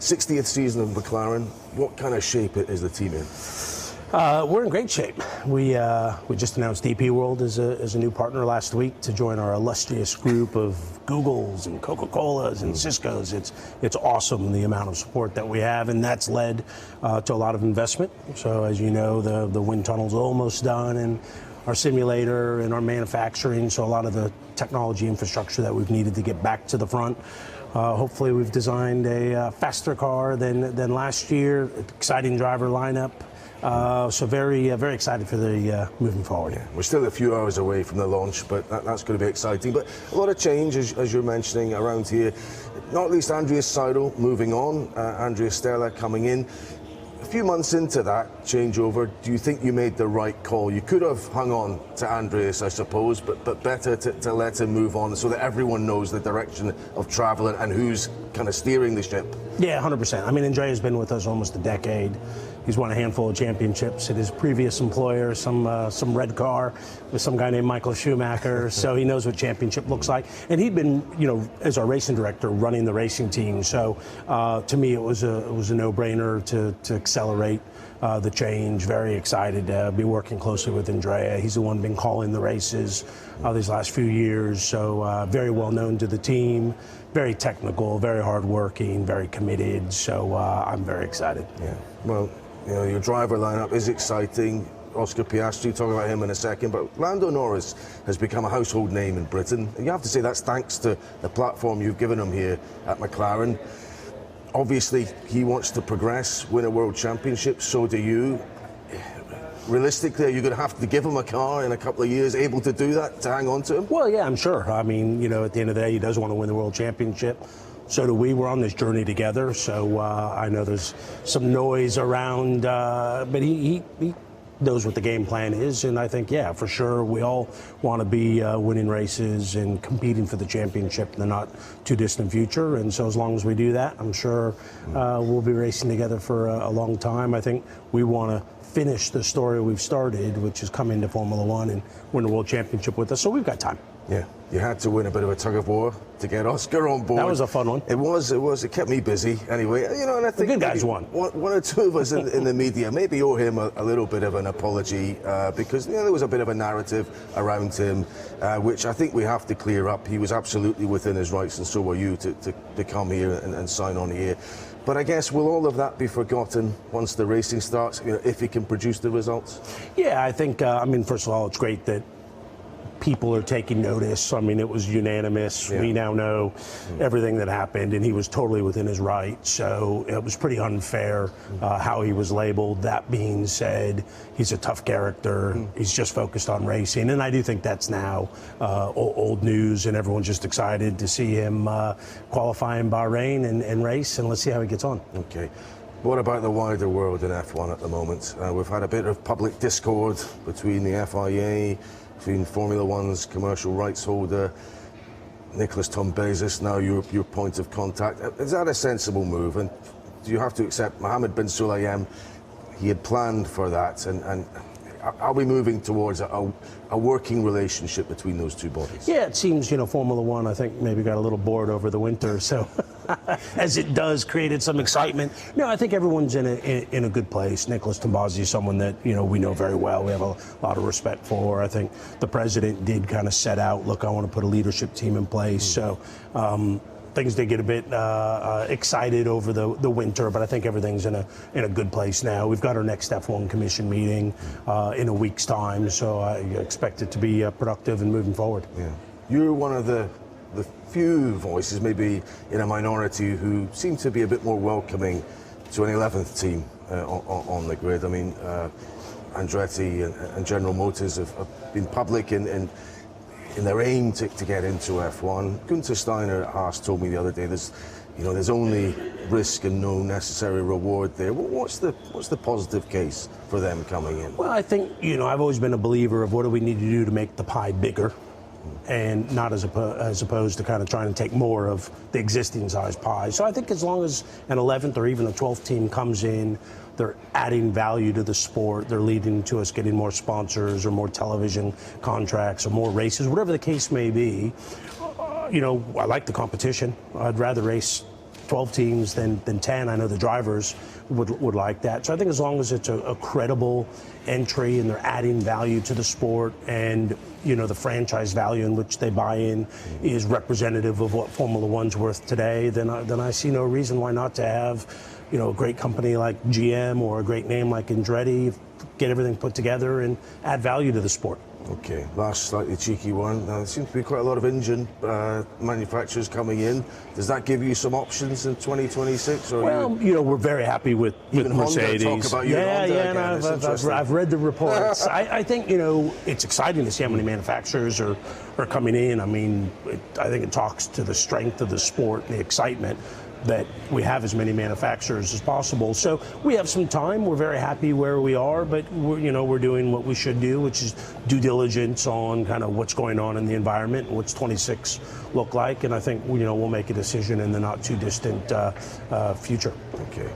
60th season of McLaren. What kind of shape is the team in? We're in great shape. We just announced DP World as a new partner last week to join our illustrious group of Googles and Coca-Colas and Ciscos. It's awesome the amount of support that we have, and that's led to a lot of investment. So as you know, the wind tunnel's almost done, and our simulator and our manufacturing, so a lot of the technology infrastructure that we've needed to get back to the front. Hopefully we've designed a faster car than last year, exciting driver lineup. So very excited for the moving forward. Yeah, we're still a few hours away from the launch, but that's going to be exciting. But a lot of change, as you're mentioning, around here. Not least Andrea Stella moving on, Andrea Stella coming in. A few months into that changeover, do you think you made the right call? You could have hung on to Andreas, I suppose, but better to let him move on so that everyone knows the direction of travel and who's kind of steering the ship. Yeah, 100%. I mean, Andrea's been with us almost a decade. He's won a handful of championships at his previous employer, some red car with some guy named Michael Schumacher. So he knows what championship looks like. And he'd been, as our racing director, running the racing team. So to me, it was a no-brainer to accelerate the change. Very excited to be working closely with Andrea. He's the one been calling the races these last few years. So very well known to the team. Very technical, very hardworking, very committed. So I'm very excited. Yeah. Well, your driver lineup is exciting. Oscar Piastri, talking about him in a second, but Lando Norris has become a household name in Britain. And you have to say that's thanks to the platform you've given him here at McLaren. Obviously, he wants to progress, win a world championship, so do you. Realistically, are you going to have to give him a car in a couple of years, able to do that, to hang on to him? Well, yeah, I'm sure. I mean, at the end of the day, he does want to win the world championship. So do we. We're on this journey together. So I know there's some noise around, but he knows what the game plan is. And I think, yeah, for sure, we all want to be winning races and competing for the championship in the not too distant future. And so as long as we do that, I'm sure we'll be racing together for a long time. I think we want to finish the story we've started, which is come into Formula One and win the world championship with us. So we've got time. Yeah, you had to win a bit of a tug of war to get Oscar on board. That was a fun one. It was. It kept me busy. Anyway, and I think the good guys won. One or two of us in the media maybe owe him a little bit of an apology because there was a bit of a narrative around him, which I think we have to clear up. He was absolutely within his rights, and so were you to come here and sign on here. But I guess will all of that be forgotten once the racing starts? If he can produce the results. Yeah, I think. First of all, it's great that people are taking notice. I mean, it was unanimous. Yeah. We now know everything that happened, and he was totally within his right. So it was pretty unfair how he was labeled. That being said, he's a tough character. He's just focused on racing, and I do think that's now old news, and everyone's just excited to see him qualify in Bahrain and race, and let's see how he gets on. Okay. What about the wider world in F1 at the moment? We've had a bit of public discord between the FIA, between Formula One's commercial rights holder, Nicholas Tom Bezos, now your point of contact. Is that a sensible move? And do you have to accept Mohammed bin Sulayem, he had planned for that, and are we moving towards a working relationship between those two bodies? Yeah, it seems, Formula One, I think, maybe got a little bored over the winter, so as it does, created some excitement. No, I think everyone's in a good place. Nicholas Tombazi is someone that, we know very well. We have a lot of respect for. I think the president did kind of set out, look, I want to put a leadership team in place. So things did get a bit excited over the winter, but I think everything's in a good place now. We've got our next F1 Commission meeting in a week's time, so I expect it to be productive and moving forward. Yeah, you're one of the few voices, maybe in a minority, who seem to be a bit more welcoming to an 11th team on the grid. I mean, Andretti and General Motors have been public in their aim to get into F1. Gunther Steiner at Haas told me the other day there's only risk and no necessary reward there. What's the positive case for them coming in? Well, I think, I've always been a believer of what do we need to do to make the pie bigger, and not as opposed to kind of trying to take more of the existing size pie. So I think as long as an 11th or even a 12th team comes in, they're adding value to the sport, they're leading to us getting more sponsors or more television contracts or more races, whatever the case may be. I like the competition. I'd rather race 12 teams than 10. I know the drivers would like that. So I think as long as it's a credible entry and they're adding value to the sport, and the franchise value in which they buy in is representative of what Formula One's worth today, then I see no reason why not to have a great company like GM or a great name like Andretti get everything put together and add value to the sport. Okay, last slightly cheeky one. There seems to be quite a lot of engine manufacturers coming in. Does that give you some options in 2026? Or well, we're very happy with Mercedes. Honda, talk about you and I've read the reports. I think it's exciting to see how many manufacturers are coming in. I mean, I think it talks to the strength of the sport and the excitement that we have as many manufacturers as possible. So we have some time. We're very happy where we are, but we're doing what we should do, which is due diligence on kind of what's going on in the environment and what's 26 look like. And I think we'll make a decision in the not too distant future. Okay.